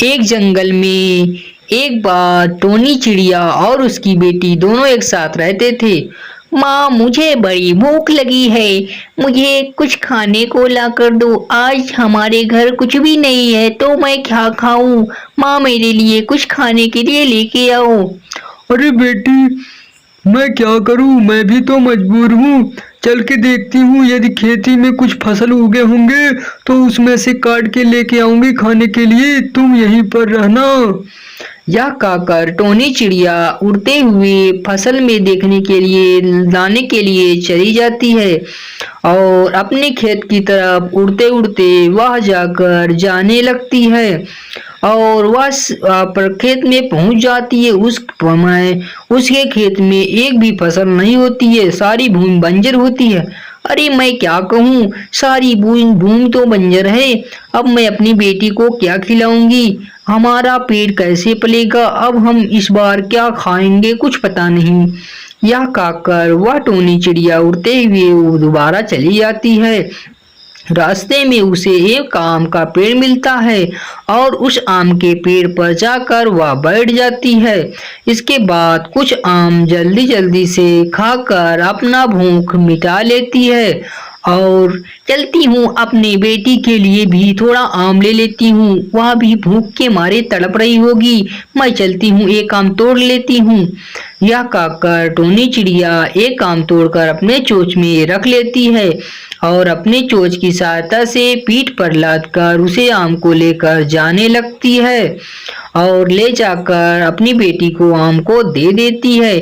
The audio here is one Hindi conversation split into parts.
एक जंगल में एक बार टोनी चिड़िया और उसकी बेटी दोनों एक साथ रहते थे। माँ, मुझे बड़ी भूख लगी है। मुझे कुछ खाने को ला कर दो। आज हमारे घर कुछ भी नहीं है तो मैं क्या खाऊं। माँ, मेरे लिए कुछ खाने के लिए लेके आओ। अरे बेटी, मैं क्या करूं, मैं भी तो मजबूर हूँ। चल के देखती हूँ, यदि खेती में कुछ फसल उगे होंगे तो उसमें से काट के लेके आऊंगी खाने के लिए। तुम यहीं पर रहना। यह कहकर टोनी चिड़िया उड़ते हुए फसल में देखने के लिए लाने के लिए चली जाती है और अपने खेत की तरफ उड़ते उड़ते वह जाकर जाने लगती है और वह पर खेत में पहुंच जाती है। उस समय उसके खेत में एक भी फसल नहीं होती है, सारी भूमि बंजर होती है। अरे मैं क्या कहूँ, सारी भूमि तो बंजर है। अब मैं अपनी बेटी को क्या खिलाऊंगी, हमारा पेट कैसे पलेगा, अब हम इस बार क्या खाएंगे कुछ पता नहीं। यह कहकर वह टोनी चिड़िया उड़ते हुए दोबारा चली जाती है। रास्ते में उसे एक आम का पेड़ मिलता है और उस आम के पेड़ पर जाकर वह बैठ जाती है। इसके बाद कुछ आम जल्दी जल्दी से खाकर अपना भूख मिटा लेती है और चलती हूँ, अपनी बेटी के लिए भी थोड़ा आम ले लेती हूँ, वह भी भूख के मारे तड़प रही होगी। मैं चलती हूँ, एक आम तोड़ लेती हूँ। यह कहकर टोनी चिड़िया एक आम तोड़कर अपने चोंच में रख लेती है और अपने चोंच की सहायता से पीठ पर लादकर उसे आम को लेकर जाने लगती है और ले जाकर अपनी बेटी को आम को दे देती है।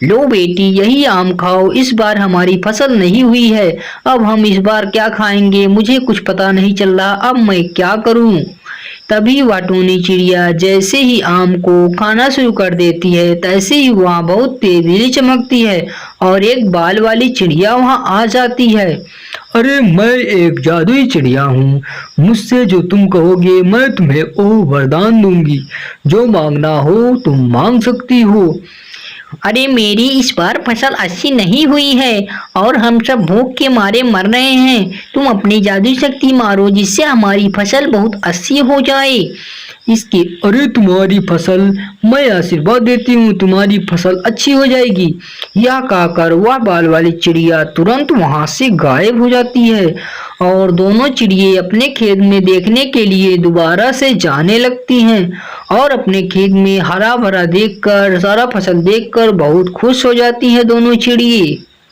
लो बेटी, यही आम खाओ, इस बार हमारी फसल नहीं हुई है, अब हम इस बार क्या खाएंगे मुझे कुछ पता नहीं चल रहा, अब मैं क्या करूं। तभी वह टोनी चिड़िया जैसे ही आम को खाना शुरू कर देती है तैसे ही वहाँ बहुत तेजीली चमकती है और एक बाल वाली चिड़िया वहाँ आ जाती है। अरे मैं एक जादुई चिड़िया हूँ, मुझसे जो तुम कहोगे मैं तुम्हें वो वरदान दूंगी। जो मांगना हो तुम मांग सकती हो। अरे मेरी इस बार फसल अच्छी नहीं हुई है और हम सब भूख के मारे मर रहे हैं। तुम अपनी जादुई शक्ति मारो जिससे हमारी फसल बहुत अच्छी हो जाए। इसके अरे तुम्हारी फसल, मैं आशीर्वाद देती हूँ, तुम्हारी फसल अच्छी हो जाएगी। यह कहकर वह बाल वाली चिड़िया तुरंत वहां से गायब हो जाती है और दोनों चिड़िए अपने खेत में देखने के लिए दोबारा से जाने लगती हैं और अपने खेत में हरा भरा देखकर, सारा फसल देखकर बहुत खुश हो जाती है दोनों चिड़िए।